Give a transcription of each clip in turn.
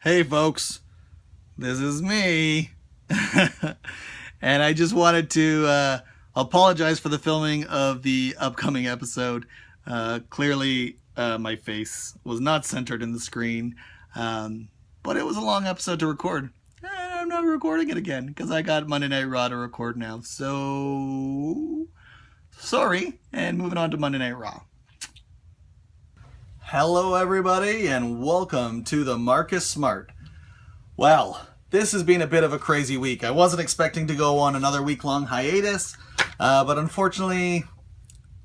Hey folks, this is me. And I just wanted to apologize for the filming of the upcoming episode. Clearly, my face was not centered in the screen, but it was a long episode to record. And I'm not recording it again because I got Monday Night Raw to record now. So, sorry, and moving on to Monday Night Raw. Hello everybody and welcome to the Marcus Smart. Well, this has been a bit of a crazy week. I wasn't expecting to go on another week-long hiatus, but unfortunately,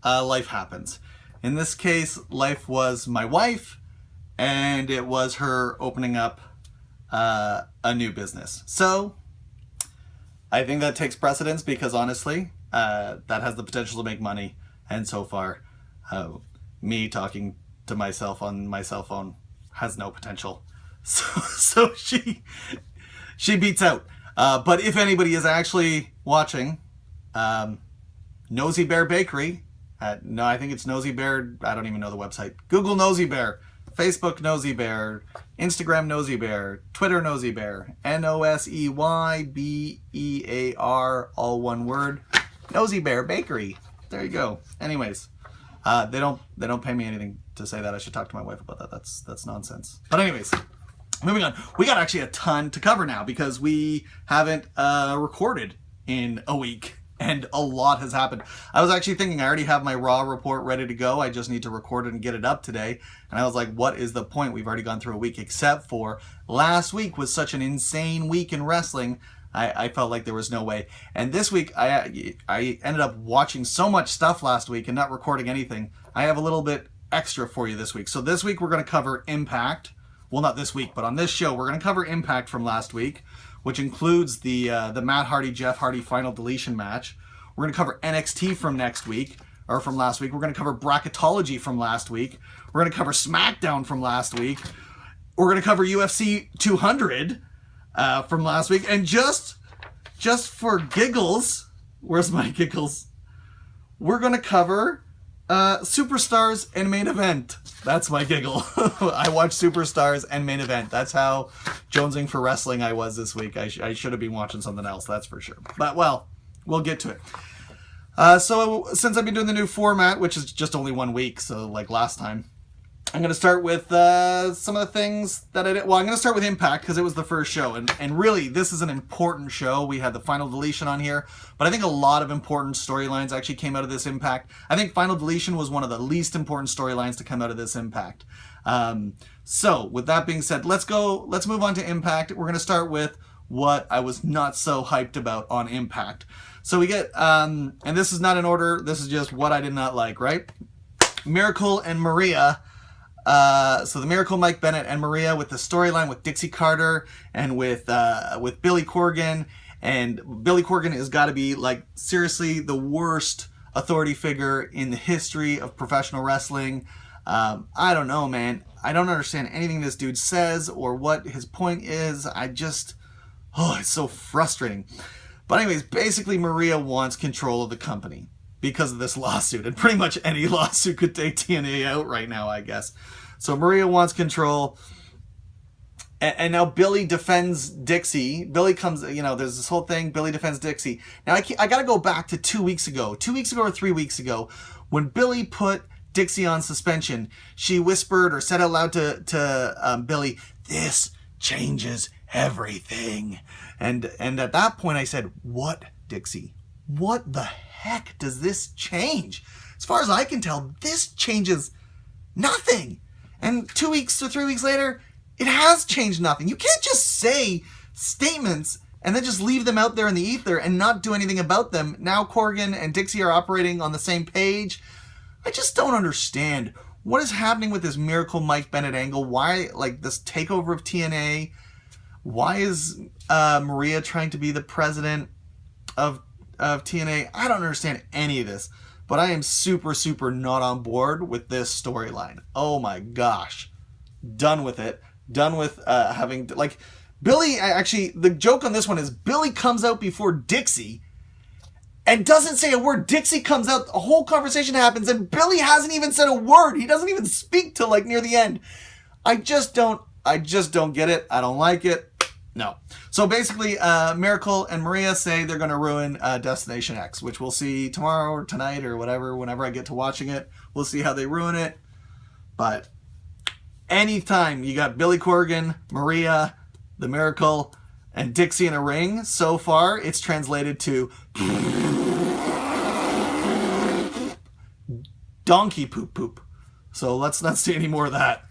life happens. In this case, life was my wife, and it was her opening up a new business. So, I think that takes precedence because honestly, that has the potential to make money, and so far, me talking to myself on my cell phone has no potential. So she beats out. But if anybody is actually watching, Nosy Bear Bakery, no, I think it's Nosy Bear, I don't even know the website. Google Nosy Bear, Facebook Nosy Bear, Instagram Nosy Bear, Twitter Nosy Bear, NOSEYBEAR, all one word, Nosy Bear Bakery. There you go. Anyways, they don't pay me anything to say that. I should talk to my wife about that. That's nonsense. But anyways, moving on. We got actually a ton to cover now because we haven't recorded in a week and a lot has happened. I was actually thinking I already have my Raw report ready to go. I just need to record it and get it up today. And I was like, what is the point? We've already gone through a week, except for last week was such an insane week in wrestling. I felt like there was no way. And this week, I ended up watching so much stuff last week and not recording anything. I have a little bit extra for you this week. So this week, we're going to cover Impact. Well, not this week, but on this show, we're going to cover Impact from last week, which includes the Matt Hardy, Jeff Hardy final deletion match. We're going to cover NXT from next week, or from last week. We're going to cover Braketology from last week. We're going to cover Smackdown from last week. We're going to cover UFC 200 from last week. And just for giggles, where's my giggles? We're going to cover Superstars and Main Event. That's my giggle. I watched Superstars and Main Event. That's how jonesing for wrestling I was this week. I should have been watching something else, that's for sure. But, well, we'll get to it. So, since I've been doing the new format, which is just only 1 week, so like last time, I'm going to start with some of the things that I did. Well, I'm going to start with Impact because it was the first show. And really, this is an important show. We had the final deletion on here. But I think a lot of important storylines actually came out of this Impact. I think final deletion was one of the least important storylines to come out of this Impact. So, with that being said, let's move on to Impact. We're going to start with what I was not so hyped about on Impact. So we get, and this is not in order. This is just what I did not like, right? Miracle and Maria. So the Miracle, Mike Bennett, and Maria with the storyline with Dixie Carter and with Billy Corgan. And Billy Corgan has got to be, like, seriously the worst authority figure in the history of professional wrestling. I don't know, man. I don't understand anything this dude says or what his point is. It's so frustrating. But anyways, basically Maria wants control of the company because of this lawsuit. And pretty much any lawsuit could take TNA out right now, I guess. So Maria wants control. And now Billy defends Dixie. Billy comes, there's this whole thing. Billy defends Dixie. Now I got to go back to 2 weeks ago. 2 weeks ago or 3 weeks ago, when Billy put Dixie on suspension, she whispered or said out loud to Billy, "This changes everything." And at that point I said, "What, Dixie? What the heck does this change?" As far as I can tell, this changes nothing. And 2 weeks or 3 weeks later, it has changed nothing. You can't just say statements and then just leave them out there in the ether and not do anything about them. Now Corgan and Dixie are operating on the same page. I just don't understand what is happening with this Miracle Mike Bennett angle. Why, like, this takeover of TNA? Why is Maria trying to be the president of TNA? I don't understand any of this. But I am super, super not on board with this storyline. Oh my gosh. Done with it. Done with having... Like, Billy, actually, the joke on this one is Billy comes out before Dixie and doesn't say a word. Dixie comes out, a whole conversation happens, and Billy hasn't even said a word. He doesn't even speak till, like, near the end. I just don't I just don't get it. I don't like it. No. So basically, Miracle and Maria say they're going to ruin Destination X, which we'll see tomorrow or tonight or whatever, whenever I get to watching it. We'll see how they ruin it. But anytime you got Billy Corgan, Maria, the Miracle, and Dixie in a ring, so far it's translated to donkey poop poop. So let's not see any more of that.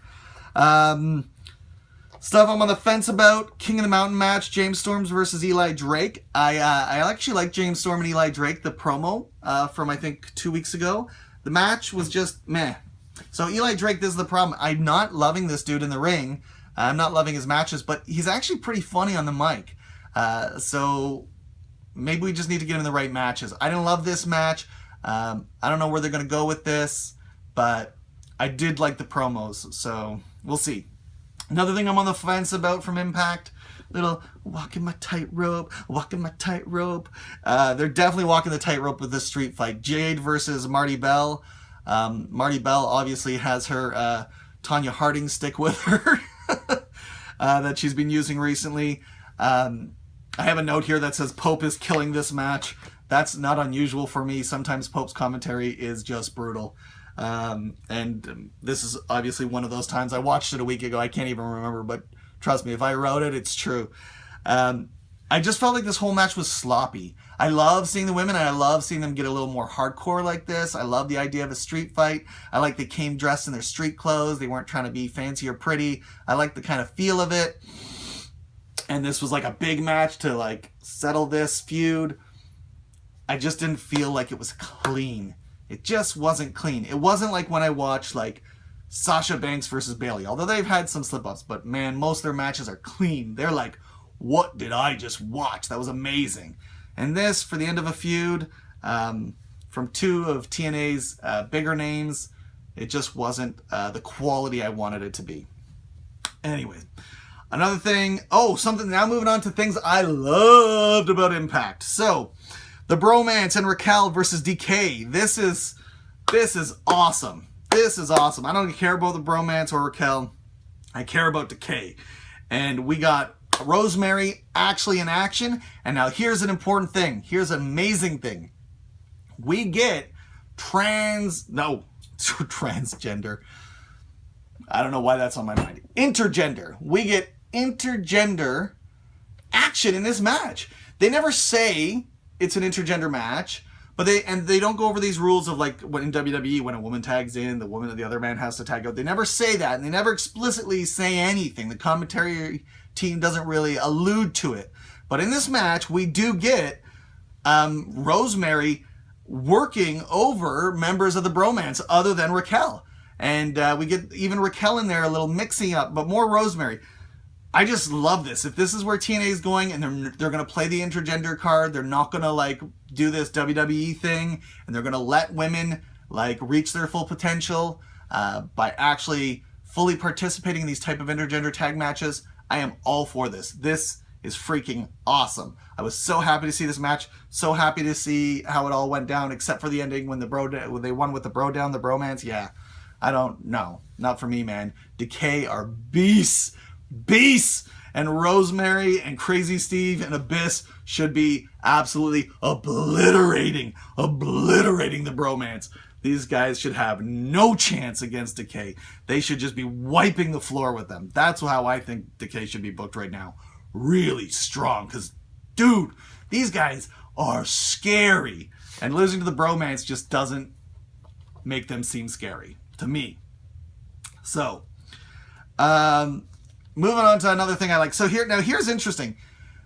Stuff I'm on the fence about: King of the Mountain match, James Storms versus Eli Drake. I actually like James Storm and Eli Drake, the promo from I think 2 weeks ago. The match was just meh. So Eli Drake, this is the problem. I'm not loving this dude in the ring. I'm not loving his matches, but he's actually pretty funny on the mic. So maybe we just need to get him in the right matches. I didn't love this match. I don't know where they're going to go with this, but I did like the promos, so we'll see. Another thing I'm on the fence about from Impact, little walking my tightrope, walking my tightrope. They're definitely walking the tightrope with this street fight. Jade versus Marty Bell. Marty Bell obviously has her Tanya Harding stick with her that she's been using recently. I have a note here that says Pope is killing this match. That's not unusual for me. Sometimes Pope's commentary is just brutal. And this is obviously one of those times. I watched it a week ago. I can't even remember, but trust me, if I wrote it, it's true. I just felt like this whole match was sloppy. I love seeing the women, and I love seeing them get a little more hardcore like this. I love the idea of a street fight. I like they came dressed in their street clothes. They weren't trying to be fancy or pretty. I like the kind of feel of it. And this was like a big match to like settle this feud. I just didn't feel like it was clean. It just wasn't clean. It wasn't like when I watched like Sasha Banks versus Bayley, although they've had some slip-ups, but man, most of their matches are clean. They're like, what did I just watch? That was amazing. And this, for the end of a feud, from two of TNA's bigger names, it just wasn't the quality I wanted it to be. Anyway, another thing, now moving on to things I loved about Impact. So, the Bromance and Raquel versus DK. This is awesome. This is awesome. I don't care about the Bromance or Raquel. I care about DK. And we got Rosemary actually in action. And now here's an important thing. Here's an amazing thing. We get transgender. I don't know why that's on my mind. Intergender. We get intergender action in this match. They never say it's an intergender match, but they don't go over these rules of like when in WWE, when a woman tags in, the other man has to tag out. They never say that, and they never explicitly say anything. The commentary team doesn't really allude to it. But in this match, we do get Rosemary working over members of the Bromance other than Raquel. And we get even Raquel in there, a little mixing up, but more Rosemary. I just love this. If this is where TNA is going and they're going to play the intergender card, they're not going to like do this WWE thing, and they're going to let women like reach their full potential by actually fully participating in these type of intergender tag matches, I am all for this. This is freaking awesome. I was so happy to see this match, so happy to see how it all went down, except for the ending when they won with the bro down, the Bromance. Yeah, I don't know. Not for me, man. Decay are beasts. And Rosemary and Crazy Steve and Abyss should be absolutely obliterating the Bromance. These guys should have no chance against Decay. They should just be wiping the floor with them. That's how I think Decay should be booked right now. Really strong, because dude, these guys are scary, and losing to the Bromance just doesn't make them seem scary to me. So moving on to another thing I like. So here's interesting.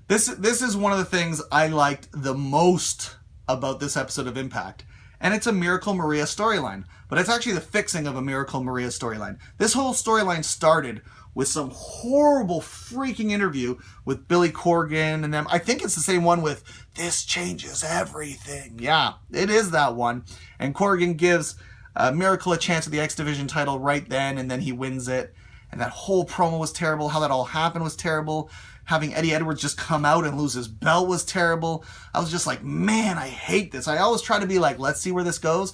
This is one of the things I liked the most about this episode of Impact. And it's a Miracle Maria storyline. But it's actually the fixing of a Miracle Maria storyline. This whole storyline started with some horrible freaking interview with Billy Corgan and them. I think it's the same one with "This changes everything." Yeah, it is that one. And Corgan gives Miracle a chance at the X Division title right then, and then he wins it. And that whole promo was terrible. How that all happened was terrible. Having Eddie Edwards just come out and lose his belt was terrible. I was just like, man, I hate this. I always try to be like, let's see where this goes.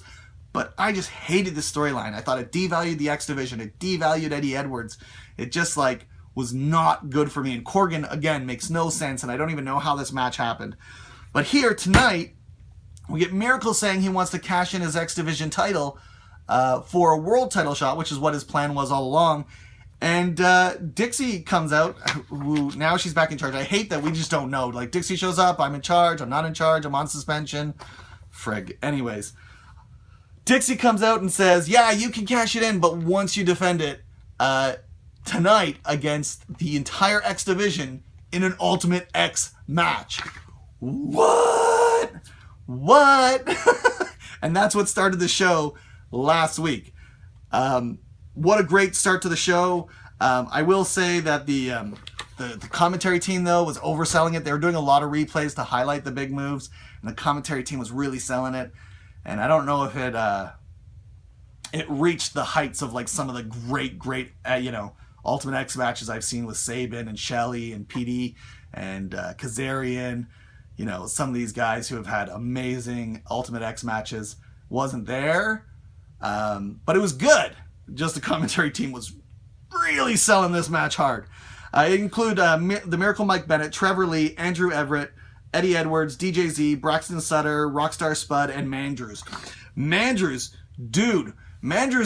But I just hated this storyline. I thought it devalued the X Division. It devalued Eddie Edwards. It just like was not good for me. And Corgan, again, makes no sense, and I don't even know how this match happened. But here, tonight, we get Miracle saying he wants to cash in his X Division title for a world title shot, which is what his plan was all along. And Dixie comes out, who now she's back in charge. I hate that we just don't know. Like, Dixie shows up, I'm in charge, I'm not in charge, I'm on suspension. Frig. Anyways, Dixie comes out and says, yeah, you can cash it in, but once you defend it tonight against the entire X Division in an Ultimate X match. What? And that's what started the show last week. What a great start to the show. I will say that the commentary team, though, was overselling it. They were doing a lot of replays to highlight the big moves, and the commentary team was really selling it. And I don't know if it reached the heights of like some of the great Ultimate X matches I've seen with Sabin and Shelley and PD and Kazarian. Some of these guys who have had amazing Ultimate X matches wasn't there, but it was good. Just the commentary team was really selling this match hard. It include the Miracle Mike Bennett, Trevor Lee, Andrew Everett, Eddie Edwards, DJ Z, Braxton Sutter, Rockstar Spud, and Mandrews. Mandrews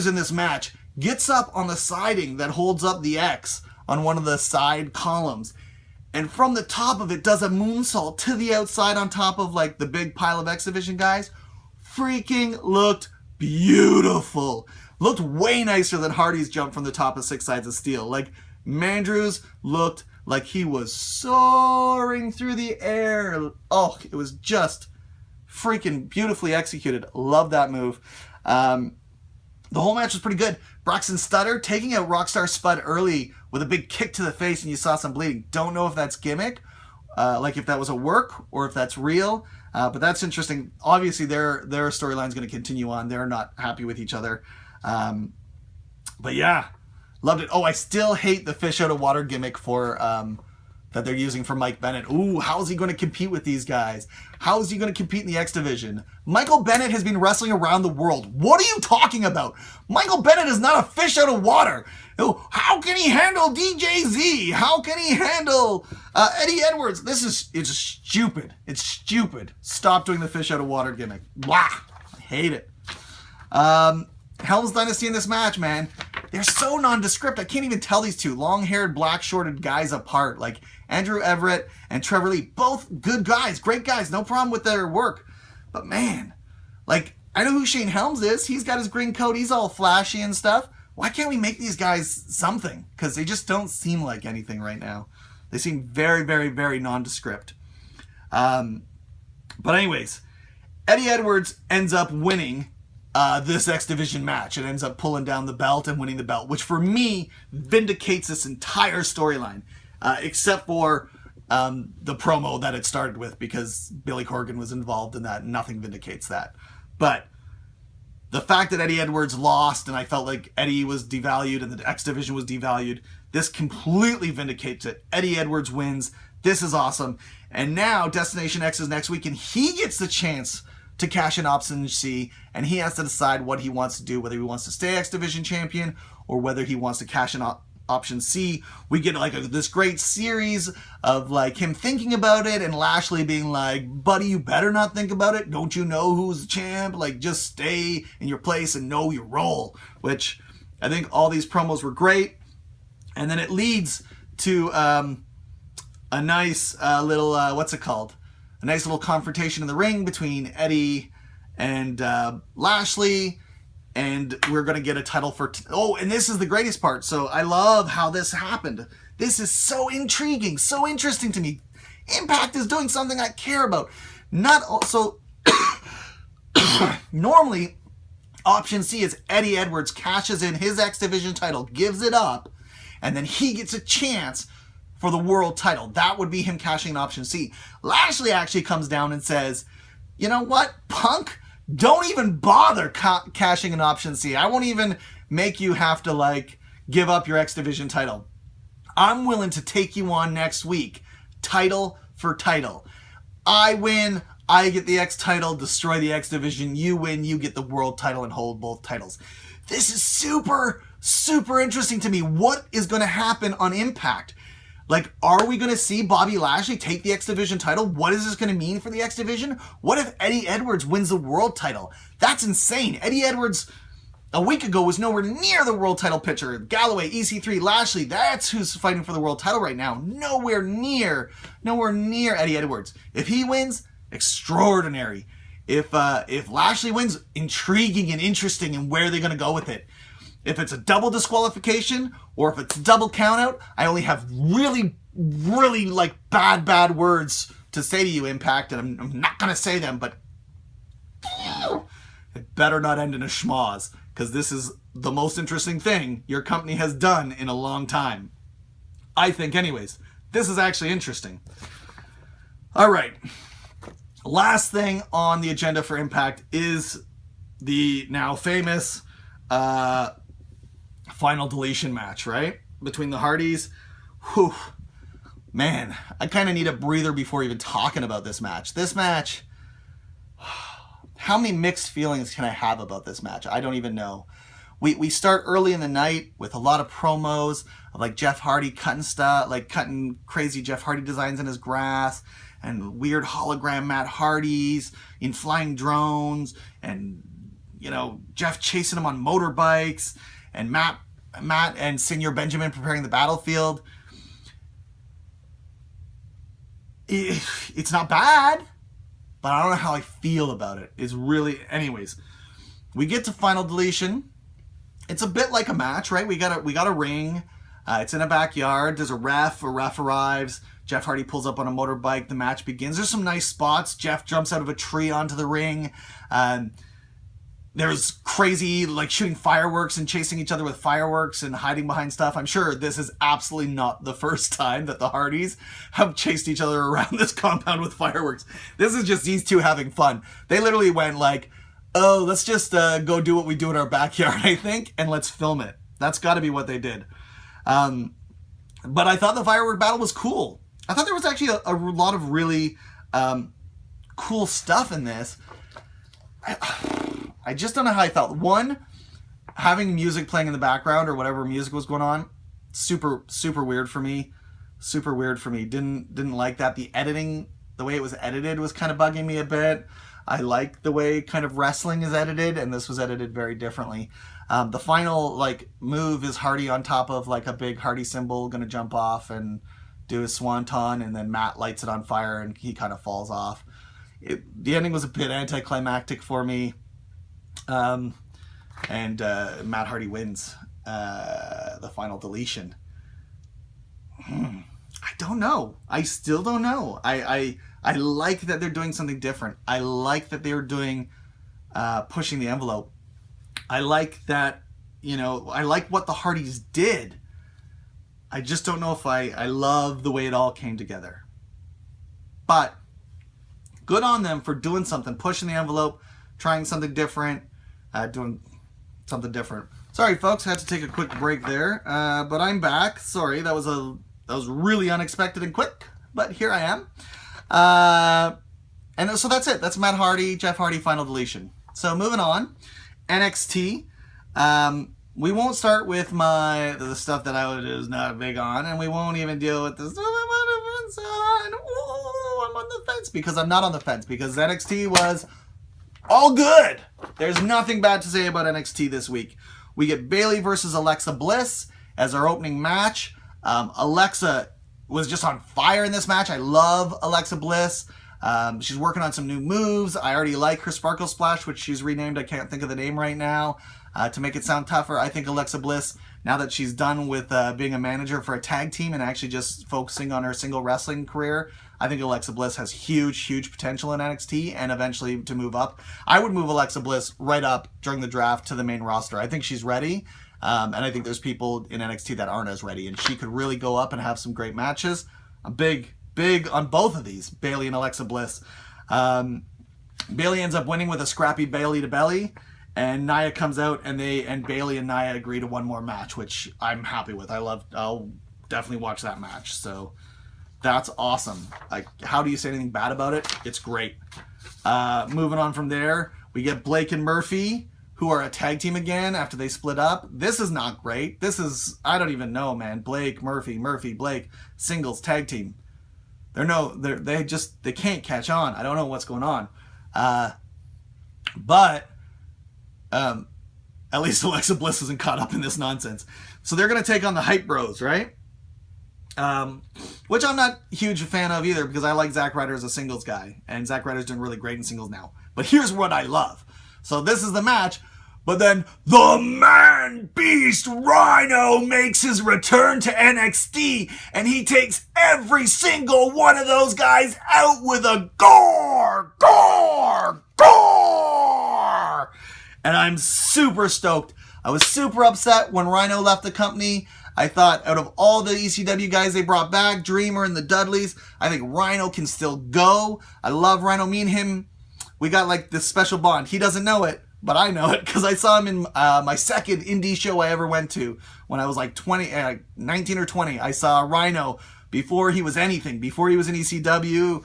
in this match gets up on the siding that holds up the X on one of the side columns, and from the top of it does a moonsault to the outside on top of like the big pile of X Division guys. Freaking looked beautiful. Looked way nicer than Hardy's jump from the top of Six Sides of Steel. Like, Mandrews looked like he was soaring through the air. Oh, it was just freaking beautifully executed. Love that move. The whole match was pretty good. Braxton Sutter taking out Rockstar Spud early with a big kick to the face, and you saw some bleeding. Don't know if that's gimmick, like if that was a work or if that's real. But that's interesting. Obviously, their storyline is going to continue on. They're not happy with each other. But yeah, loved it. Oh, I still hate the fish out of water gimmick for that they're using for Mike Bennett. Ooh, how is he going to compete with these guys? How is he going to compete in the X Division? Michael Bennett has been wrestling around the world. What are you talking about? Michael Bennett is not a fish out of water. How can he handle DJ Z? How can he handle Eddie Edwards? It's stupid. It's stupid. Stop doing the fish out of water gimmick. Blah. I hate it. Helms Dynasty in this match, man. They're so nondescript. I can't even tell these two long-haired, black-shorted guys apart. Like Andrew Everett and Trevor Lee, both good guys, great guys, no problem with their work. But man, like, I know who Shane Helms is. He's got his green coat. He's all flashy and stuff. Why can't we make these guys something? Because they just don't seem like anything right now. They seem very, very, very nondescript. But anyways, Eddie Edwards ends up winning this X Division match. It ends up pulling down the belt and winning the belt, which for me vindicates this entire storyline, except for the promo that it started with, because Billy Corgan was involved in that. Nothing vindicates that. But the fact that Eddie Edwards lost and I felt like Eddie was devalued and the X Division was devalued, this completely vindicates it. Eddie Edwards wins. This is awesome. And now Destination X is next week, and he gets the chance to cash in Option C, and he has to decide what he wants to do, whether he wants to stay X Division champion or whether he wants to cash in Option C. We get like this great series of like him thinking about it and Lashley being like, buddy, you better not think about it. Don't you know who's the champ? Like, just stay in your place and know your role, which I think all these promos were great. And then it leads to a nice little, what's it called? A nice little confrontation in the ring between Eddie and Lashley. And we're going to get a title for... and this is the greatest part. So I love how this happened. This is so intriguing, so interesting to me. Impact is doing something I care about. Normally, Option C is Eddie Edwards cashes in his X Division title, gives it up, and then he gets a chance for the world title. That would be him cashing in Option C. Lashley actually comes down and says, you know what, Punk? Don't even bother cashing in Option C. I won't even make you have to, like, give up your X Division title. I'm willing to take you on next week, title for title. I win, I get the X title, destroy the X Division. You win, you get the world title and hold both titles. This is super super interesting to me. What is going to happen on Impact? Like, are we going to see Bobby Lashley take the X Division title? What is this going to mean for the X Division? What if Eddie Edwards wins the world title? That's insane. Eddie Edwards a week ago was nowhere near the world title picture. Galloway, EC3, Lashley, that's who's fighting for the world title right now. Nowhere near Eddie Edwards. If he wins, extraordinary. If Lashley wins, intriguing and interesting, and where are they going to go with it? If it's a double disqualification or if it's a double countout, I only have really, really like bad words to say to you, Impact, and I'm not going to say them, but it better not end in a schmoz, because this is the most interesting thing your company has done in a long time. I think, anyways. This is actually interesting. All right. Last thing on the agenda for Impact is the now famous final deletion match, right? Between the Hardys. Whew. Man, I kind of need a breather before even talking about this match. This match, how many mixed feelings can I have about this match? I don't even know. We start early in the night with a lot of promos of like Jeff Hardy cutting crazy Jeff Hardy designs in his grass, and weird hologram Matt Hardys in flying drones, and Jeff chasing him on motorbikes, and Matt and Senior Benjamin preparing the battlefield. It's not bad, but I don't know how I feel about it. It's really... Anyways, we get to final deletion. It's a bit like a match, right? We got a ring. It's in a backyard. There's a ref. A ref arrives. Jeff Hardy pulls up on a motorbike. The match begins. There's some nice spots. Jeff jumps out of a tree onto the ring. There's crazy, like, shooting fireworks and chasing each other with fireworks and hiding behind stuff. I'm sure this is absolutely not the first time that the Hardys have chased each other around this compound with fireworks. This is just these two having fun. They literally went like, oh, let's just go do what we do in our backyard, I think, and let's film it. That's got to be what they did. But I thought the firework battle was cool. I thought there was actually a lot of really cool stuff in this. I just don't know how I felt. One, having music playing in the background or whatever music was going on, super weird for me. Super weird for me. Didn't like that. The editing, the way it was edited was kind of bugging me a bit. I like the way kind of wrestling is edited, and this was edited very differently. The final move is Hardy on top of a big Hardy symbol, gonna jump off and do his swanton, and then Matt lights it on fire and he kind of falls off. The ending was a bit anticlimactic for me. And Matt Hardy wins the final deletion. I don't know. I still don't know. I like that they're doing something different. I like that they're doing pushing the envelope. I like that, I like what the Hardys did. I just don't know if I love the way it all came together. But good on them for doing something, pushing the envelope, trying something different, doing something different. Sorry, folks, I had to take a quick break there, but I'm back. Sorry, that was really unexpected and quick, but here I am. And so that's it. That's Matt Hardy, Jeff Hardy, final deletion. So moving on, NXT. We won't start with the stuff that I was not big on, and we won't even deal with the stuff I'm on the fence on. Ooh, I'm on the fence because I'm not on the fence, because NXT was all good. There's nothing bad to say about NXT this week. We get Bayley versus Alexa Bliss as our opening match. Alexa was just on fire in this match. I love Alexa Bliss. She's working on some new moves. I already like her Sparkle Splash, which she's renamed. I can't think of the name right now. To make it sound tougher, I think Alexa Bliss, now that she's done with being a manager for a tag team and actually just focusing on her single wrestling career, I think Alexa Bliss has huge potential in NXT and eventually to move up. I would move Alexa Bliss right up during the draft to the main roster. I think she's ready, and I think there's people in NXT that aren't as ready, and she could really go up and have some great matches. I'm big on both of these, Bayley and Alexa Bliss. Bayley ends up winning with a scrappy Bayley to belly, and Nia comes out, and Bayley and Nia agree to one more match, which I'm happy with. I'll definitely watch that match. So that's awesome. How do you say anything bad about it? It's great. Moving on from there, we get Blake and Murphy who are a tag team again after they split up. This is not great. This is, I don't even know, man. Blake, Murphy, Blake, singles tag team. They can't catch on. I don't know what's going on. But at least Alexa Bliss isn't caught up in this nonsense. So they're going to take on the Hype Bros, right? Which I'm not a huge fan of either, because I like Zack Ryder as a singles guy, and Zack Ryder's doing really great in singles now. But here's what I love. So this is the match, but then the Man Beast Rhino makes his return to NXT, and he takes every single one of those guys out with a gore. And I'm super stoked. I was super upset when Rhino left the company. I thought out of all the ECW guys they brought back, Dreamer and the Dudleys, I think Rhino can still go. I love Rhino. Me and him, we got like this special bond. He doesn't know it, but I know it because I saw him in my second indie show I ever went to when I was like 19 or 20. I saw Rhino before he was anything, before he was in ECW.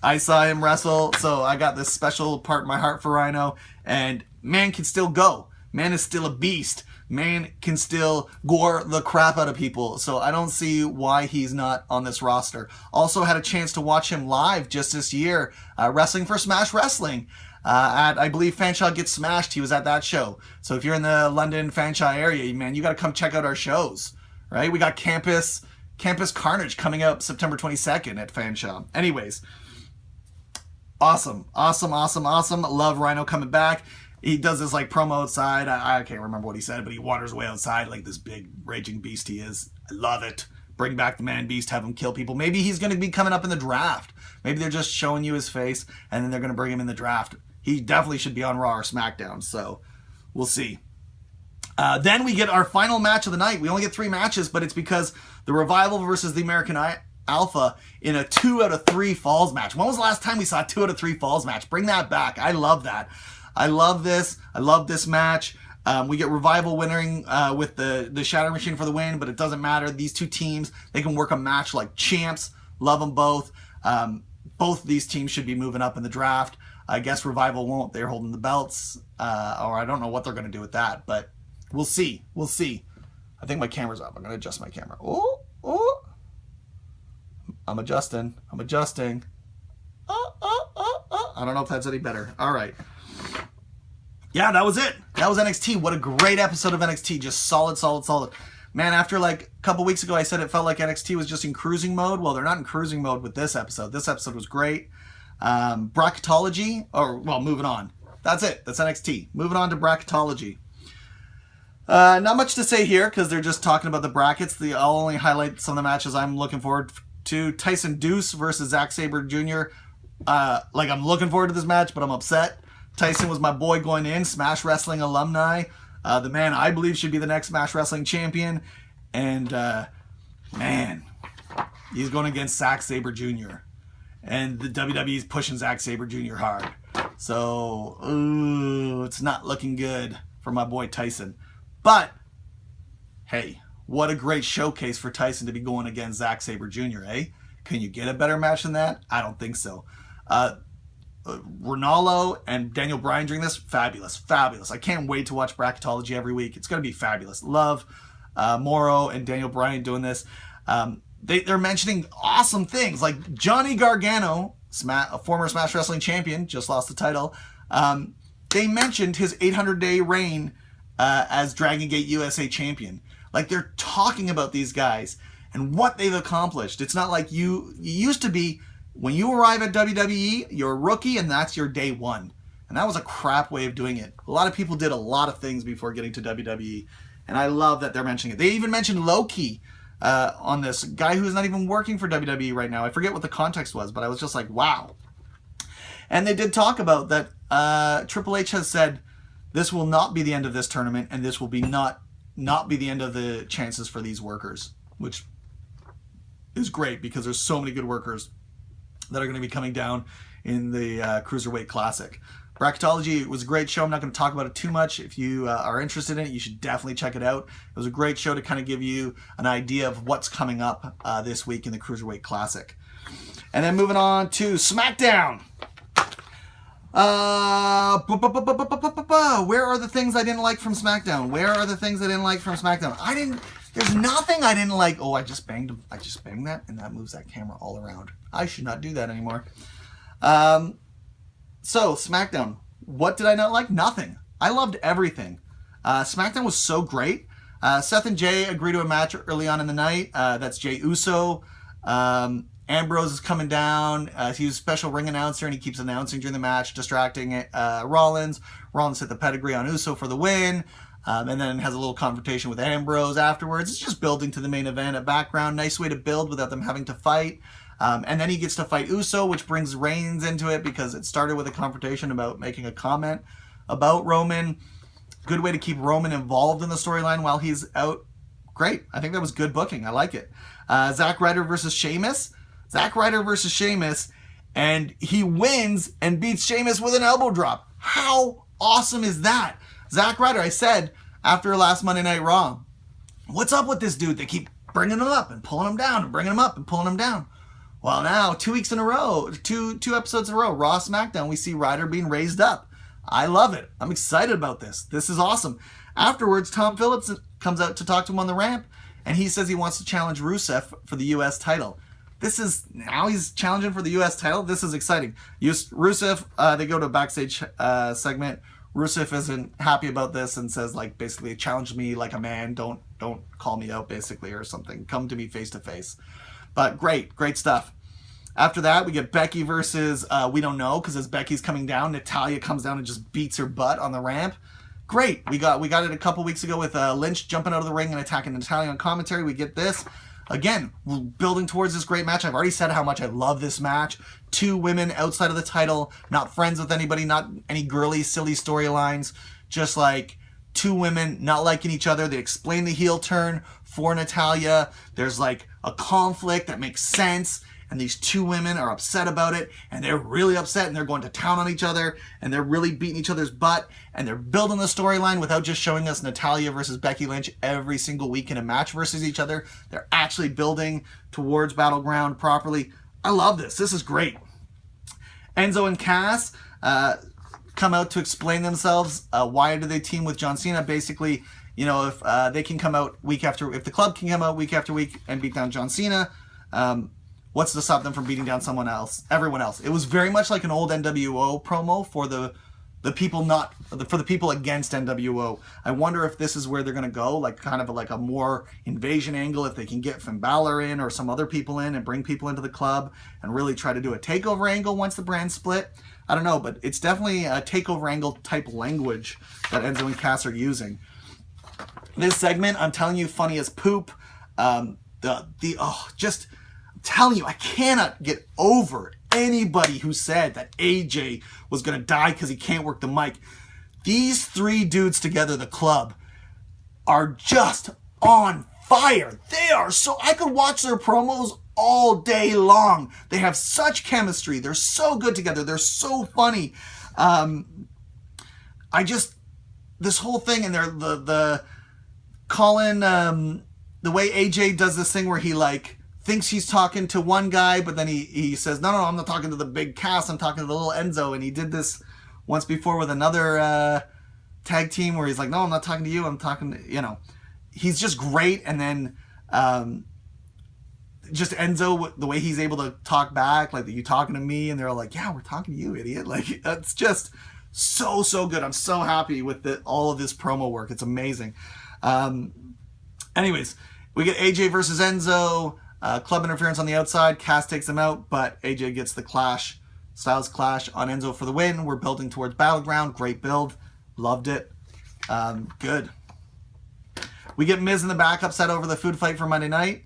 I saw him wrestle, so I got this special part in my heart for Rhino. And man can still go. Man is still a beast. Man can still gore the crap out of people. So I don't see why he's not on this roster. Also had a chance to watch him live just this year, wrestling for Smash Wrestling. At, I believe, Fanshawe Gets Smashed. He was at that show. So if you're in the London Fanshawe area, man, you got to come check out our shows, right? We got Campus Carnage coming up September 22nd at Fanshawe. Anyways, awesome. Love Rhino coming back. He does this like promo outside. I can't remember what he said, but he wanders away outside like this big raging beast he is. I love it. Bring back the Man Beast, have him kill people. Maybe he's going to be coming up in the draft. Maybe they're just showing you his face, and then they're going to bring him in the draft. He definitely should be on Raw or SmackDown, so we'll see. Then we get our final match of the night. We only get 3 matches, but it's because the Revival versus the American Alpha in a 2 out of 3 falls match. When was the last time we saw a 2 out of 3 falls match? Bring that back. I love that. I love this. I love this match. We get Revival winning with the Shatter Machine for the win, but it doesn't matter. These two teams, they can work a match like champs. Love them both. Both of these teams should be moving up in the draft. I guess Revival won't. They're holding the belts. Or I don't know what they're going to do with that, but we'll see. We'll see. I think my camera's up. I'm going to adjust my camera. Oh. I'm adjusting. I don't know if that's any better. All right. Yeah, that was it. That was NXT. What a great episode of NXT. Just solid. Man, after like a couple weeks ago, I said it felt like NXT was just in cruising mode. Well, they're not in cruising mode with this episode. This episode was great. Braketology. Moving on. That's it. That's NXT. Moving on to Braketology. Not much to say here because they're just talking about the brackets. I'll only highlight some of the matches I'm looking forward to. Tyson Deuce versus Zack Sabre Jr. I'm looking forward to this match, but I'm upset. Tyson was my boy going in, Smash Wrestling alumni. The man I believe should be the next Smash Wrestling champion. And, man, he's going against Zack Sabre Jr. And the WWE's pushing Zack Sabre Jr. hard. So, it's not looking good for my boy Tyson. But, hey, what a great showcase for Tyson to be going against Zack Sabre Jr., eh? Can you get a better match than that? I don't think so. Ronaldo and Daniel Bryan during this, fabulous. I can't wait to watch Braketology every week. It's going to be fabulous. Love Morrow and Daniel Bryan doing this. They're mentioning awesome things like Johnny Gargano, a former Smash Wrestling champion, just lost the title. They mentioned his 800-day reign as Dragon Gate USA champion. Like, they're talking about these guys and what they've accomplished. It's not like you used to be. When you arrive at WWE, you're a rookie, and that's your day one. And that was a crap way of doing it. A lot of people did a lot of things before getting to WWE, and I love that they're mentioning it. They even mentioned Loki on this, guy who's not even working for WWE right now. I forget what the context was, but I was just like, wow. And they did talk about that Triple H has said this will not be the end of this tournament, and this will be not be the end of the chances for these workers, which is great because there's so many good workers that are going to be coming down in the Cruiserweight Classic. Braketology was a great show. I'm not going to talk about it too much. If you are interested in it, you should definitely check it out. It was a great show to kind of give you an idea of what's coming up this week in the Cruiserweight Classic. And then moving on to Smackdown. Where are the things I didn't like from SmackDown? Where are the things I didn't like from SmackDown? There's nothing I didn't like. Oh, I just banged that, and that moves that camera all around. I should not do that anymore. So, SmackDown. What did I not like? Nothing. I loved everything. SmackDown was so great. Seth and Jay agreed to a match early on in the night. That's Jay Uso. Ambrose is coming down. He's a special ring announcer, and he keeps announcing during the match, distracting Rollins. Rollins hit the pedigree on Uso for the win. And then has a little confrontation with Ambrose afterwards. It's just building to the main event, a background. Nice way to build without them having to fight. And then he gets to fight Uso, which brings Reigns into it because it started with a confrontation about making a comment about Roman. Good way to keep Roman involved in the storyline while he's out. Great. I think that was good booking. I like it. Zack Ryder versus Sheamus. Zack Ryder versus Sheamus. And he wins and beats Sheamus with an elbow drop. How awesome is that? Zack Ryder, I said after last Monday Night Raw, what's up with this dude? They keep bringing him up and pulling him down and bringing him up and pulling him down. Well, now 2 weeks in a row, two episodes in a row, Raw, SmackDown, we see Ryder being raised up. I love it. I'm excited about this. This is awesome. Afterwards, Tom Phillips comes out to talk to him on the ramp, and he says he wants to challenge Rusev for the U.S. title. Now he's challenging for the U.S. title. This is exciting. Rusev, they go to a backstage segment. Rusev isn't happy about this and says, like, basically, challenge me like a man. Don't call me out, basically, or something. Come to me face to face. But great stuff. After that, we get Becky versus we don't know, because as Becky's coming down, Natalya comes down and just beats her butt on the ramp. Great. We got it a couple weeks ago with Lynch jumping out of the ring and attacking Natalya on commentary. We get this. Again, we're building towards this great match. I've already said how much I love this match. 2 women outside of the title, not friends with anybody, not any girly, silly storylines. Just like 2 women not liking each other. They explain the heel turn for Natalya. There's like a conflict that makes sense. And these 2 women are upset about it, and they're really upset, and they're going to town on each other, and they're really beating each other's butt, and they're building the storyline without just showing us Natalya versus Becky Lynch every single week in a match versus each other. They're actually building towards Battleground properly. I love this. This is great. Enzo and Cass come out to explain themselves. Why do they team with John Cena? Basically, you know, if they can come out if the club can come out week after week and beat down John Cena, what's to stop them from beating down everyone else? It was very much like an old NWO promo for the people against NWO. I wonder if this is where they're going to go, like kind of like a more invasion angle, if they can get Finn Balor in or some other people in and bring people into the club and really try to do a takeover angle once the brand split. I don't know, but it's definitely a takeover angle type language that Enzo and Cass are using. This segment, I'm telling you, funny as poop. Telling you, I cannot get over anybody who said that AJ was going to die because he can't work the mic. These 3 dudes together, the club, are just on fire. They are I could watch their promos all day long. They have such chemistry. They're so good together. They're so funny. This whole thing, and they're the Colin, the way AJ does this thing where he like thinks he's talking to one guy, but then he says, no, I'm not talking to the big Cass, I'm talking to the little Enzo. And he did this once before with another tag team where he's like, no, I'm not talking to you, I'm talking to, he's just great. And then just Enzo, the way he's able to talk back, like, you talking to me? And they're all like, yeah, we're talking to you, idiot. Like, it's just so good. I'm so happy with all of this promo work. It's amazing. Anyways, we get AJ versus Enzo. Club interference on the outside. Cass takes him out, but AJ gets the Styles Clash on Enzo for the win. We're building towards Battleground. Great build. Loved it. Good. We get Miz in the back, upset over the food fight for Monday night.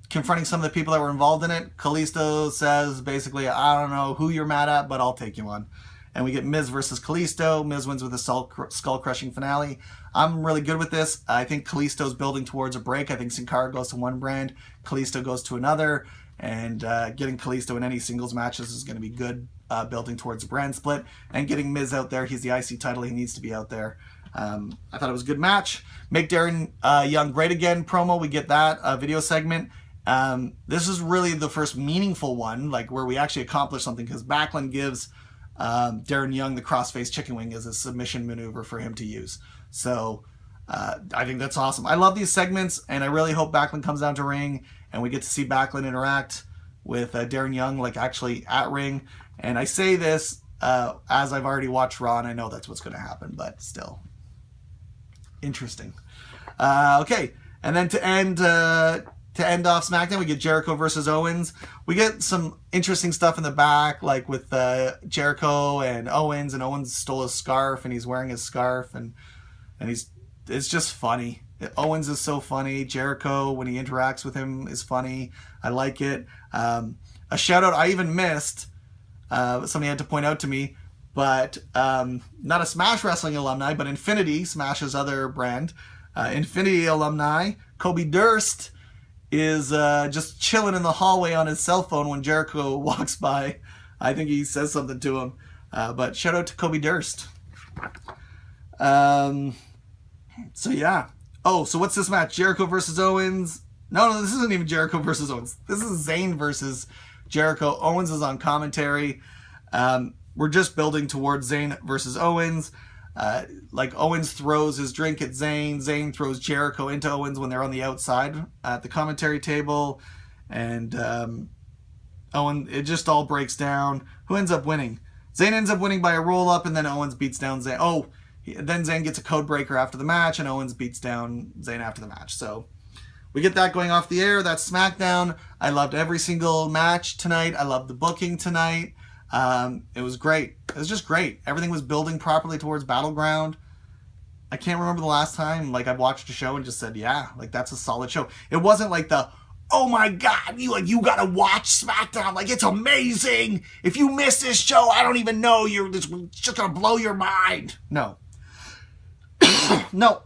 Confronting some of the people that were involved in it. Kalisto says, basically, I don't know who you're mad at, but I'll take you on. And we get Miz versus Kalisto. Miz wins with a skull-crushing finale. I'm really good with this. I think Kalisto's building towards a break. I think Sin Cara goes to one brand. Kalisto goes to another. And getting Kalisto in any singles matches is going to be good, building towards a brand split. And getting Miz out there. He's the IC title. He needs to be out there. I thought it was a good match. Make Darren Young great again promo. We get that video segment. This is really the first meaningful one, like where we actually accomplish something, because Backlund gives Darren Young, the crossface chicken wing, is a submission maneuver for him to use. So I think that's awesome. I love these segments, and I really hope Backlund comes down to ring and we get to see Backlund interact with Darren Young, like actually at ring. And I say this as I've already watched Raw, and I know that's what's going to happen, but still interesting. Okay, and then to end off SmackDown, we get Jericho versus Owens. We get some interesting stuff in the back, like with Jericho and Owens stole his scarf, and he's wearing his scarf, and it's just funny. Owens is so funny. Jericho, when he interacts with him, is funny. I like it. A shout out I even missed. Somebody had to point out to me, but not a Smash Wrestling alumni, but Infinity, Smash's other brand. Infinity alumni, Kobe Durst, is just chilling in the hallway on his cell phone when Jericho walks by. I think he says something to him. But shout out to Kobe Durst. So yeah. Oh, so what's this match? Jericho versus Owens. No, this isn't even Jericho versus Owens. This is Zayn versus Jericho. Owens is on commentary. We're just building towards Zayn versus Owens. Like Owens throws his drink at Zayn. Zayn throws Jericho into Owens when they're on the outside at the commentary table. And Owens, it just all breaks down. Who ends up winning? Zayn ends up winning by a roll-up, and then Owens beats down Zayn. Then Zayn gets a code breaker after the match, and Owens beats down Zayn after the match. So we get that going off the air. That's SmackDown. I loved every single match tonight. I loved the booking tonight. It was great. It was just great. Everything was building properly towards Battleground. I can't remember the last time I watched a show and just said, yeah, that's a solid show. It wasn't like the, oh my God, you gotta watch SmackDown. It's amazing. If you miss this show, I don't even know. It's just gonna blow your mind. No. No.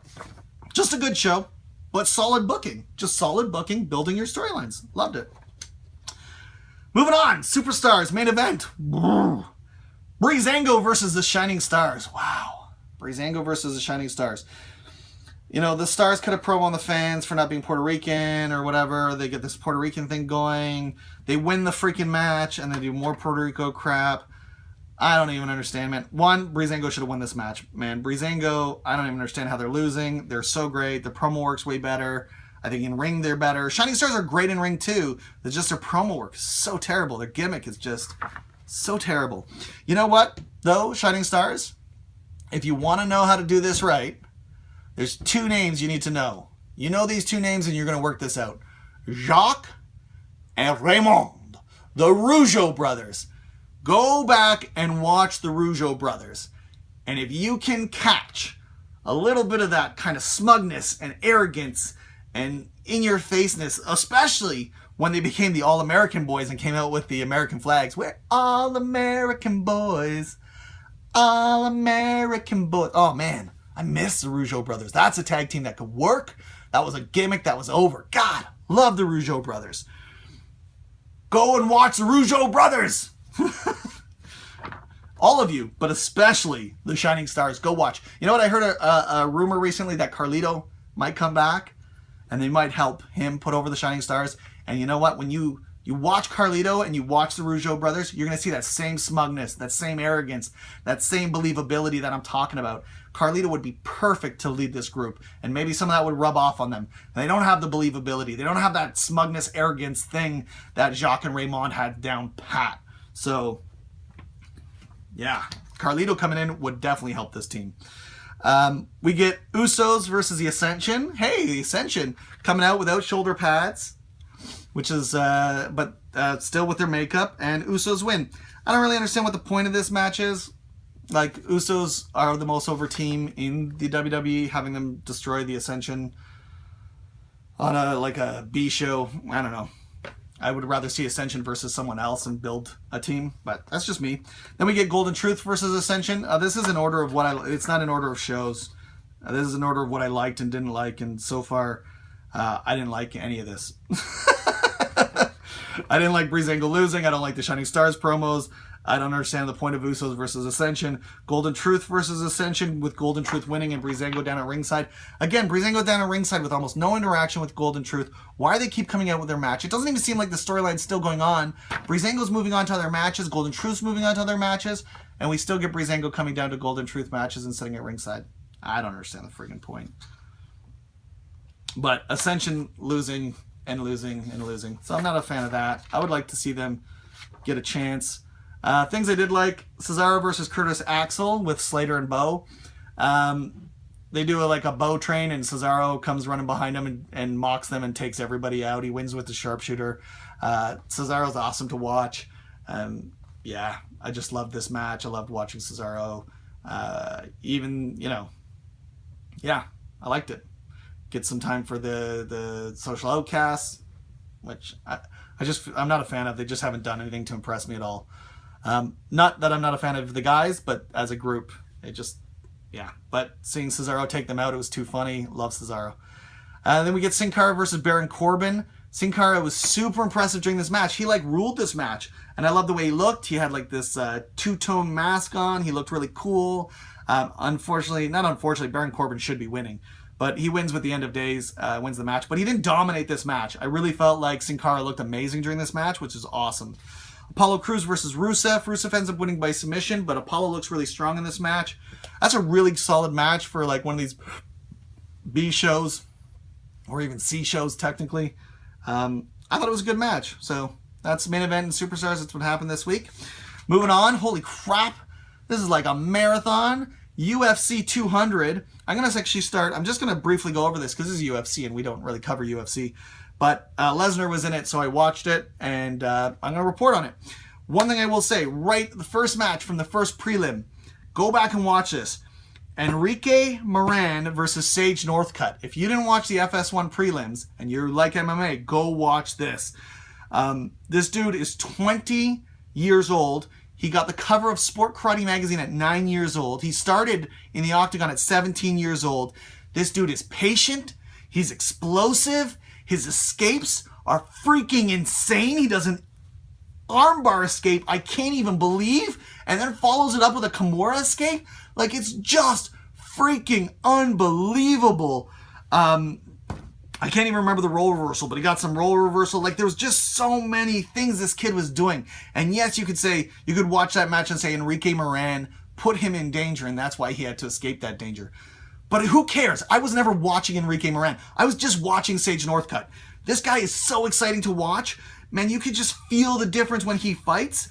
Just a good show, but solid booking. Just solid booking, building your storylines. Loved it. Moving on, Superstars, main event. Breezango versus the Shining Stars. Wow. Breezango versus the Shining Stars. The Stars cut a promo on the fans for not being Puerto Rican or whatever. They get this Puerto Rican thing going. They win the freaking match, and they do more Puerto Rico crap. I don't even understand, man. One, Breezango should have won this match, man. Breezango, I don't even understand how they're losing. They're so great. The promo works way better. I think in ring they're better. Shining Stars are great in ring too. It's just their promo work is so terrible. Their gimmick is just so terrible. You know what, though, Shining Stars? If you want to know how to do this right, there's two names you need to know. You know these two names and you're going to work this out. Jacques and Raymond, the Rougeau brothers. Go back and watch the Rougeau brothers. And if you can catch a little bit of that kind of smugness and arrogance and in-your-faceness, especially when they became the All-American Boys and came out with the American flags. We're All-American Boys. All-American Boys. Oh, man. I miss the Rougeau brothers. That's a tag team that could work. That was a gimmick that was over. God, love the Rougeau brothers. Go and watch the Rougeau brothers. All of you, but especially the Shining Stars. Go watch. You know what? I heard a rumor recently that Carlito might come back. And they might help him put over the Shining Stars. And you know what? When you watch Carlito and you watch the Rougeau brothers, you're going to see that same smugness, that same arrogance, that same believability that I'm talking about. Carlito would be perfect to lead this group. And maybe some of that would rub off on them. And they don't have the believability. They don't have that smugness, arrogance thing that Jacques and Raymond had down pat. So, yeah. Carlito coming in would definitely help this team. We get Usos versus the Ascension. Hey, the Ascension coming out without shoulder pads, which is, but still with their makeup, and Usos win. I don't really understand what the point of this match is. Usos are the most over team in the WWE, having them destroy the Ascension on a B show. I don't know. I would rather see Ascension versus someone else and build a team, but that's just me. Then we get Golden Truth versus Ascension. This is in order of it's not in order of shows. This is in order of what I liked and didn't like, and so far, I didn't like any of this. I didn't like Breezango losing. I don't like the Shining Stars promos. I don't understand the point of Usos versus Ascension. Golden Truth versus Ascension with Golden Truth winning and Breezango down at ringside. Again, Breezango down at ringside with almost no interaction with Golden Truth. Why do they keep coming out with their match? It doesn't even seem like the storyline's still going on. Breezango's moving on to other matches. Golden Truth's moving on to other matches. and we still get Breezango coming down to Golden Truth matches and sitting at ringside. I don't understand the friggin' point. But Ascension losing and losing and losing. So I'm not a fan of that. I would like to see them get a chance. Things I did like, Cesaro versus Curtis Axel with Slater and Bo. They do a bow train, and Cesaro comes running behind him and mocks them and takes everybody out. He wins with the sharpshooter. Cesaro's awesome to watch. Yeah, I just loved this match. I loved watching Cesaro. Yeah, I liked it. Get some time for the social outcasts, which I'm not a fan of. They just haven't done anything to impress me at all. Not that I'm not a fan of the guys, but as a group, yeah. But seeing Cesaro take them out, it was too funny. Love Cesaro. Then we get Sin Cara versus Baron Corbin. Sin Cara was super impressive during this match. He ruled this match, and I love the way he looked. He had this two-tone mask on. He looked really cool. Not unfortunately, Baron Corbin should be winning. But he wins with the end of days, wins the match. But he didn't dominate this match. I really felt like Sin Cara looked amazing during this match, which is awesome. Apollo Crews versus Rusev. Rusev ends up winning by submission, but Apollo looks really strong in this match. That's a really solid match for one of these B shows, or even C shows technically. I thought it was a good match. So that's main event and Superstars. That's what happened this week. Moving on. Holy crap. This is like a marathon. UFC 200. I'm going to actually start. I'm just going to briefly go over this because this is UFC and we don't really cover UFC. But Lesnar was in it, so I watched it, and I'm going to report on it. One thing I will say, the first match from the first prelim, go back and watch this. Enrique Moran versus Sage Northcutt. If you didn't watch the FS1 prelims, and you like MMA, go watch this. This dude is 20 years old. He got the cover of Sport Karate magazine at 9 years old. He started in the Octagon at 17 years old. This dude is patient. He's explosive. His escapes are freaking insane. He does an armbar escape I can't even believe, and then follows it up with a Kimura escape. It's just freaking unbelievable. I can't even remember the roll reversal, but he got some roll reversal. There was just so many things this kid was doing. And yes, you could watch that match and say Enrique Moran put him in danger, and that's why he had to escape that danger. But who cares? I was never watching Enrique Moran. I was just watching Sage Northcutt. This guy is so exciting to watch. Man, you could just feel the difference when he fights.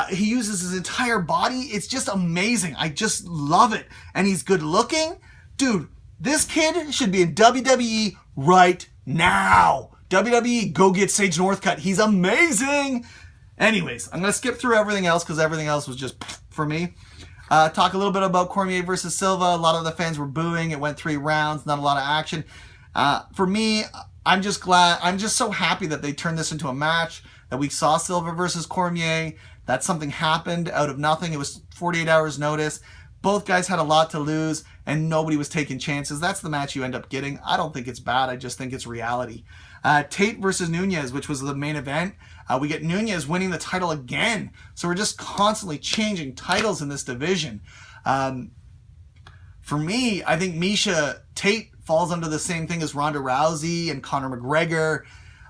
He uses his entire body. It's just amazing. I just love it. And he's good looking. Dude, this kid should be in WWE right now. WWE, go get Sage Northcutt. He's amazing. Anyways, I'm going to skip through everything else because everything else was just for me. Talk a little bit about Cormier versus Silva. A lot of the fans were booing. It went 3 rounds, not a lot of action. For me, I'm just so happy that they turned this into a match, that we saw Silva versus Cormier, that something happened out of nothing. It was 48 hours notice. Both guys had a lot to lose, and nobody was taking chances. That's the match you end up getting. I don't think it's bad. I just think it's reality. Tate versus Nunez, which was the main event. We get Nunez winning the title again. So we're just constantly changing titles in this division. For me, I think Miesha Tate falls under the same thing as Ronda Rousey and Conor McGregor.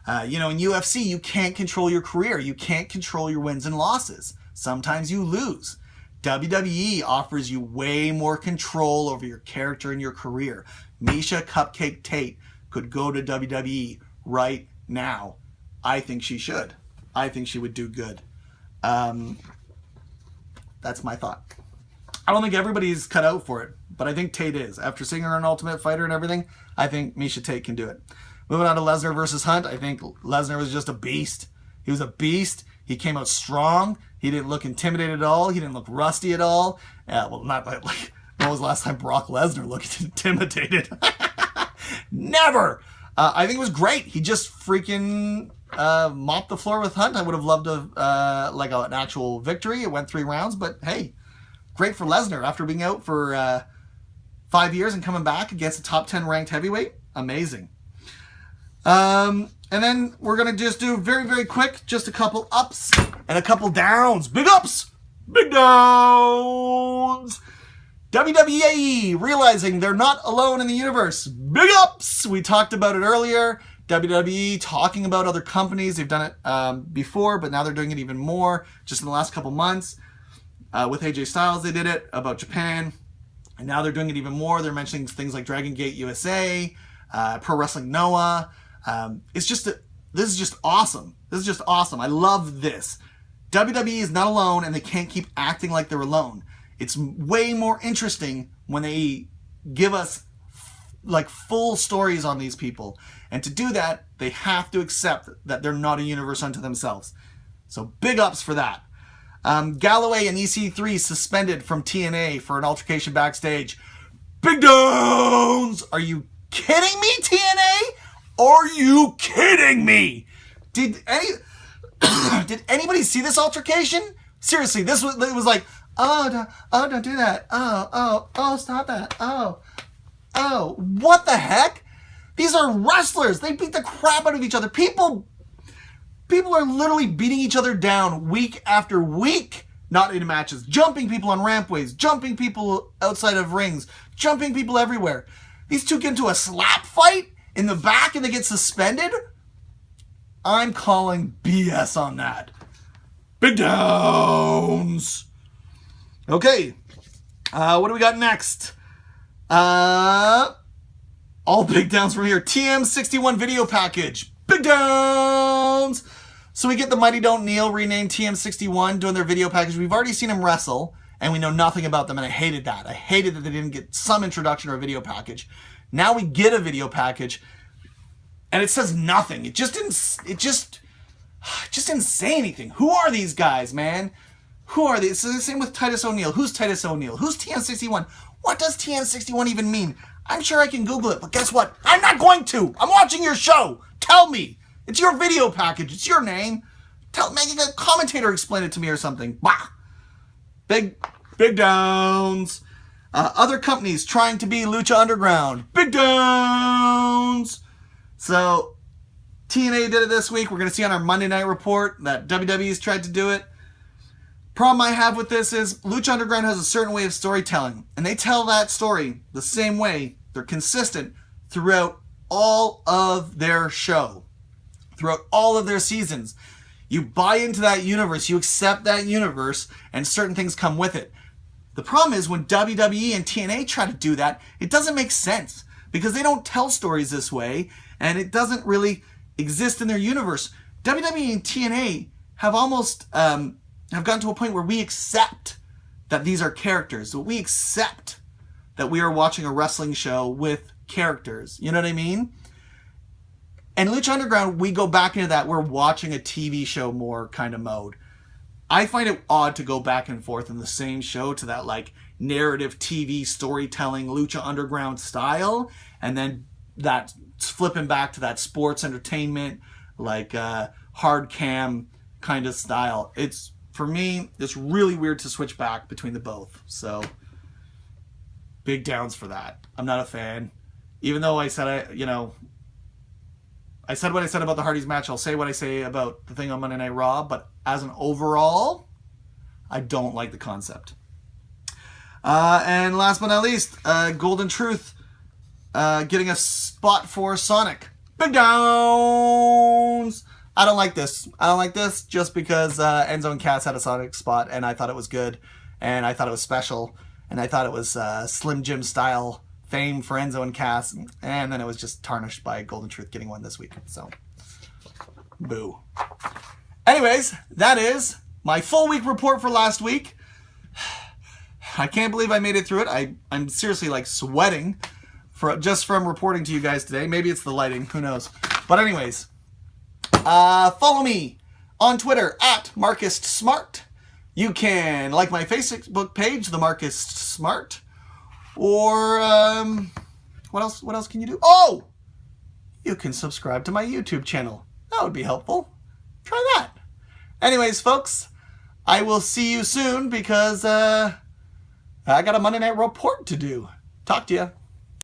In UFC, you can't control your career. You can't control your wins and losses. Sometimes you lose. WWE offers you way more control over your character and your career. Miesha Cupcake Tate could go to WWE right now. I think she should. I think she would do good. That's my thought. I don't think everybody's cut out for it, but I think Tate is. After seeing her in Ultimate Fighter and everything, I think Miesha Tate can do it. Moving on to Lesnar versus Hunt, I think Lesnar was just a beast. He was a beast. He came out strong. He didn't look intimidated at all. He didn't look rusty at all. Not when was the last time Brock Lesnar looked intimidated? Never. I think it was great. He just freaking mopped the floor with Hunt. I would have loved an actual victory. It went 3 rounds, but hey, great for Lesnar after being out for 5 years and coming back against a top 10 ranked heavyweight. Amazing. And then we're going to just do very, very quick, just a couple ups and a couple downs. Big ups, big downs. WWE realizing they're not alone in the universe. Big ups. We talked about it earlier. WWE talking about other companies. They've done it before, but now they're doing it even more just in the last couple months. With AJ Styles, they did it about Japan. And now they're doing it even more. They're mentioning things like Dragon Gate USA, Pro Wrestling Noah. This is just awesome. This is just awesome. I love this. WWE is not alone, and they can't keep acting like they're alone. It's way more interesting when they give us like full stories on these people. And to do that, they have to accept that they're not a universe unto themselves. So big ups for that. Galloway and EC3 suspended from TNA for an altercation backstage. Big Downs! Are you kidding me, TNA? Are you kidding me? Did anybody see this altercation? Seriously, it was like, don't do that. Oh, stop that. Oh, what the heck? These are wrestlers. They beat the crap out of each other. People are literally beating each other down week after week, not in matches, jumping people on rampways, jumping people outside of rings, jumping people everywhere. These two get into a slap fight in the back and they get suspended? I'm calling BS on that. Big Downs. Okay. What do we got next? All big downs from here. TM61 video package. Big Downs. So we get the Mighty Don't Kneel renamed TM61 doing their video package. We've already seen them wrestle, and we know nothing about them, and I hated that. I hated that they didn't get some introduction or a video package. Now we get a video package, and it says nothing. It just didn't say anything. Who are these guys, man? Who are these? So the same with Titus O'Neil. Who's Titus O'Neil? Who's TM61? What does TM61 even mean? I'm sure I can Google it, but guess what? I'm not going to. I'm watching your show. Tell me. It's your video package. It's your name. Make a commentator explain it to me or something. Bah. Big Downs. Other companies trying to be Lucha Underground. Big Downs. So TNA did it this week. We're going to see on our Monday Night Report that WWE's tried to do it. Problem I have with this is Lucha Underground has a certain way of storytelling, and they tell that story the same way. They're consistent throughout all of their show, throughout all of their seasons. You buy into that universe, you accept that universe, and certain things come with it. The problem is when WWE and TNA try to do that, it doesn't make sense because they don't tell stories this way, and it doesn't really exist in their universe. WWE and TNA have almost have gotten to a point where we accept that these are characters. We accept that we are watching a wrestling show with characters. You know what I mean? And Lucha Underground, we go back into that. We're watching a TV show more kind of mode. I find it odd to go back and forth in the same show to that like narrative TV storytelling Lucha Underground style, and then that flipping back to that sports entertainment like hard cam kind of style. For me, it's really weird to switch back between the both. So big downs for that. I'm not a fan. Even though I said I said what I said about the Hardys match, I'll say what I say about the thing on Monday Night Raw, but as an overall, I don't like the concept. And last but not least, Golden Truth getting a spot for Sonic. Big downs! I don't like this. I don't like this just because Enzo and Cass had a Sonic spot, and I thought it was good, and I thought it was special, and I thought it was Slim Jim style fame for Enzo and Cass, and then it was just tarnished by Golden Truth getting one this week. So, boo. Anyways, that is my full week report for last week. I can't believe I made it through it. I'm seriously like sweating just from reporting to you guys today. Maybe it's the lighting, who knows. But anyways, follow me on Twitter at MarcusSmart. You can like my Facebook page, The Marcus Smart. Or, what else can you do? Oh! You can subscribe to my YouTube channel. That would be helpful. Try that. Anyways, folks, I will see you soon because, I got a Monday Night Report to do. Talk to you.